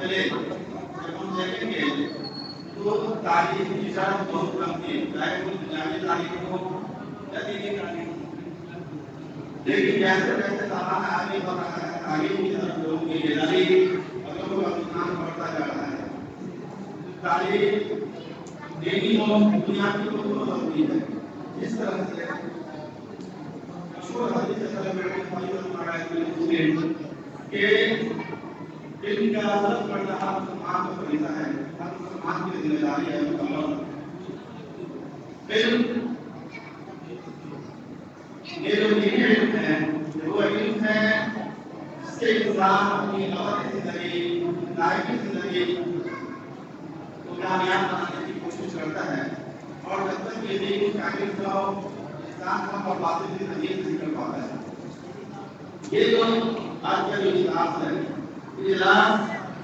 پہلے جب ہم دیکھیں گے تو تعلیم کی شرط بہت کم تھی، چاہے وہ بنیادی تعلیم ہو یا دینی تعلیم ہو، لیکن جیسے جیسے زمانہ آگے بڑھ رہا ہے تعلیم کی طرف لوگوں کی بیداری اور لوگوں کا رجحان بڑھتا جا رہا ہے۔ تعلیم دینی اور بنیادی کو دونوں ضروری ہے۔ اس طرح سے مشہور حدیث ہے کہ علم کا اثر پڑتا ہے مسلمان کا فریضہ ہے، ہر مسلمان کی ذمہ داری ہے مکمل۔ علم یہ جو دینی علم ہے وہ علم ہے جس سے انسان اپنی عمل کی زندگی، لائف کی زندگی کو کامیاب بنانے کی کوشش کرتا ہے، اور جب تک یہ دین کا علم نہ ہو انسان حق اور باطل کی تمیز نہیں کر پاتا ہے۔ یہ جو آج کا جو اجلاس ہے، اجلاس